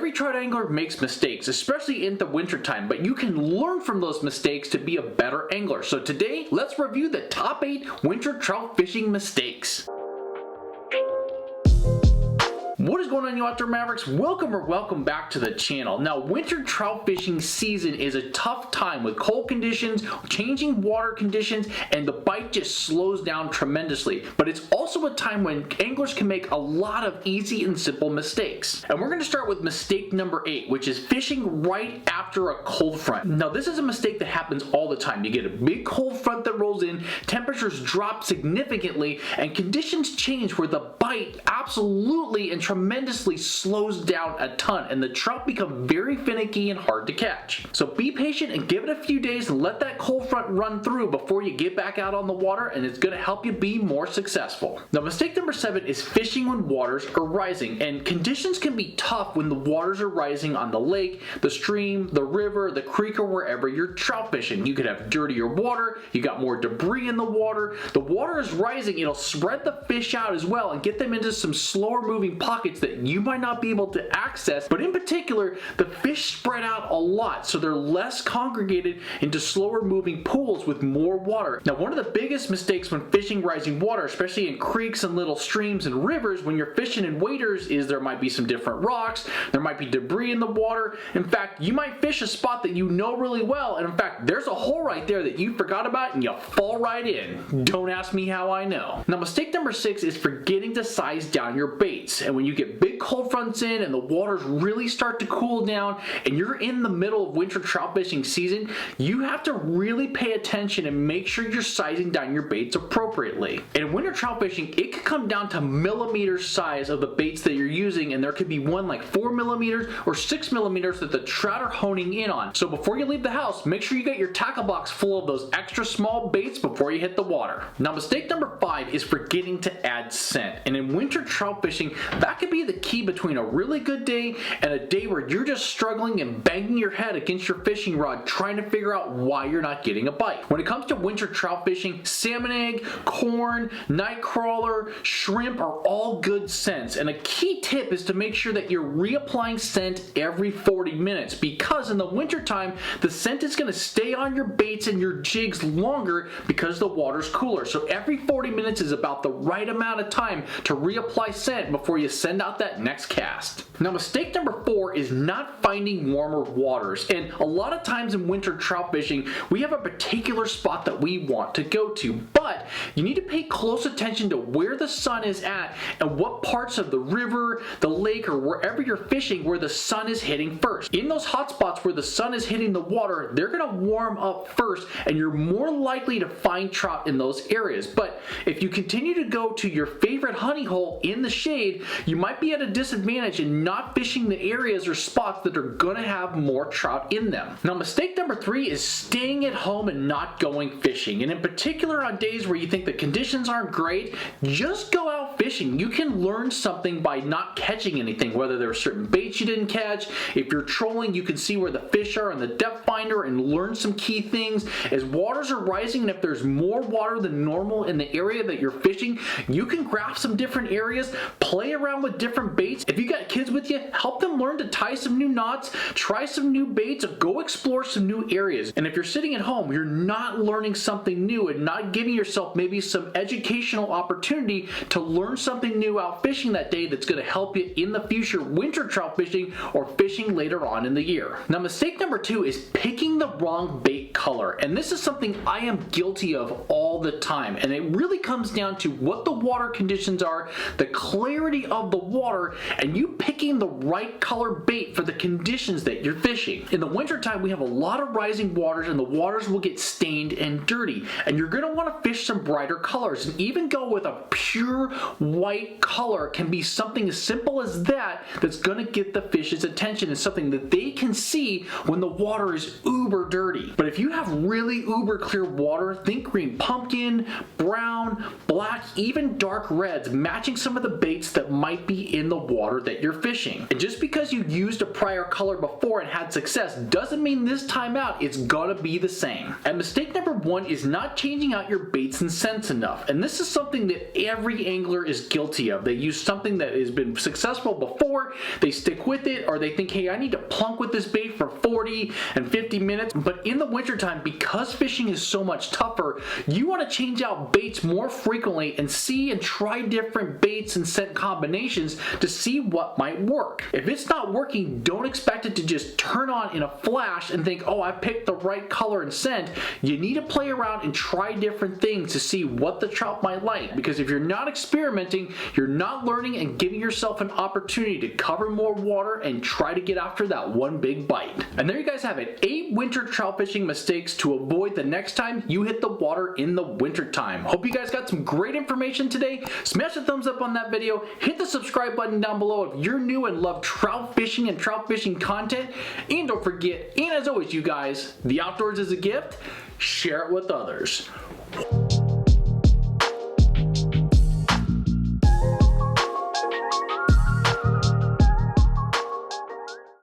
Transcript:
Every trout angler makes mistakes, especially in the wintertime, but you can learn from those mistakes to be a better angler. So today, let's review the top 8 winter trout fishing mistakes. What is going on, you outdoor mavericks? Welcome back to the channel. Now, winter trout fishing season is a tough time with cold conditions, changing water conditions, and the bite just slows down tremendously. But it's also a time when anglers can make a lot of easy and simple mistakes. And we're going to start with mistake number 8, which is fishing right after a cold front. Now, this is a mistake that happens all the time. You get a big cold front that rolls in, temperatures drop significantly, and conditions change where the bite absolutely and tremendously slows down a ton, and the trout become very finicky and hard to catch. So be patient and give it a few days and let that cold front run through before you get back out on the water, and it's going to help you be more successful. Now, mistake number 7 is fishing when waters are rising, and conditions can be tough when the waters are rising on the lake, the stream, the river, the creek, or wherever you're trout fishing. You could have dirtier water, you got more debris in the water is rising, it'll spread the fish out as well and get them into some slower moving pockets that you might not be able to access, but in particular, the fish spread out a lot, so they're less congregated into slower moving pools with more water. Now, one of the biggest mistakes when fishing rising water, especially in creeks and little streams and rivers, when you're fishing in waders, is there might be some different rocks, there might be debris in the water. In fact, you might fish a spot that you know really well, and in fact, there's a hole right there that you forgot about and you fall right in. Don't ask me how I know. Now, mistake number 6 is forgetting to size down your baits, and when you get big cold fronts in and the waters really start to cool down and you're in the middle of winter trout fishing season, you have to really pay attention and make sure you're sizing down your baits appropriately. In winter trout fishing, it could come down to millimeter size of the baits that you're using, and there could be one like 4 millimeters or 6 millimeters that the trout are honing in on. So before you leave the house, make sure you get your tackle box full of those extra small baits before you hit the water. Now, mistake number 5 is forgetting to add scent, and in winter trout fishing, that could be the key between a really good day and a day where you're just struggling and banging your head against your fishing rod trying to figure out why you're not getting a bite. When it comes to winter trout fishing, salmon egg, corn, night crawler, shrimp are all good scents, and a key tip is to make sure that you're reapplying scent every 40 minutes, because in the winter time the scent is going to stay on your baits and your jigs longer because the water's cooler. So every 40 minutes is about the right amount of time to reapply scent before you send out that next cast. Now, mistake number 4 is not finding warmer waters, and a lot of times in winter trout fishing we have a particular spot that we want to go to, but you need to pay close attention to where the sun is at and what parts of the river, the lake, or wherever you're fishing where the sun is hitting first. In those hot spots where the sun is hitting the water, they're going to warm up first, and you're more likely to find trout in those areas. But if you continue to go to your favorite honey hole in the shade, you might be at a disadvantage in not fishing the areas or spots that are going to have more trout in them. Now, mistake number 3 is staying at home and not going fishing, and in particular on days where you think the conditions aren't great, just go out fishing. You can learn something by not catching anything, whether there are certain baits you didn't catch. If you're trolling, you can see where the fish are in the depth finder and learn some key things. As waters are rising, and if there's more water than normal in the area that you're fishing, you can grab some different areas, play around with different baits. If you got kids with you, help them learn to tie some new knots, try some new baits, or go explore some new areas. And if you're sitting at home, you're not learning something new and not giving yourself maybe some educational opportunity to learn something new out fishing that day that's going to help you in the future winter trout fishing or fishing later on in the year. Now, mistake number 2 is picking the wrong bait color, and this is something I am guilty of all the time, and it really comes down to what the water conditions are, the clarity of the water, and you picking the right color bait for the conditions that you're fishing. In the wintertime, we have a lot of rising waters, and the waters will get stained and dirty, and you're going to want to fish some brighter colors, and even go with a pure white color can be something as simple as that that's going to get the fish's attention and something that they can see when the water is uber dirty. But if you have really uber clear water, think green pumpkin, brown, black, even dark reds, matching some of the baits that might be in the water that you're fishing. And just because you used a prior color before and had success doesn't mean this time out it's gonna be the same. And mistake number 1 is not changing out your baits and scents enough. And this is something that every angler angler is guilty of. They use something that has been successful before, they stick with it, or they think, hey, I need to plunk with this bait for 40 and 50 minutes. But in the wintertime, because fishing is so much tougher, you want to change out baits more frequently and see and try different baits and scent combinations to see what might work. If it's not working, don't expect it to just turn on in a flash and think, oh, I picked the right color and scent. You need to play around and try different things to see what the trout might like, because if you're not experimenting, you're not learning and giving yourself an opportunity to cover more water and try to get after that one big bite. And there you guys have it, 8 winter trout fishing mistakes to avoid the next time you hit the water in the winter time. Hope you guys got some great information today. Smash the thumbs up on that video, hit the subscribe button down below if you're new and love trout fishing and trout fishing content, and don't forget, and as always you guys, the outdoors is a gift, share it with others.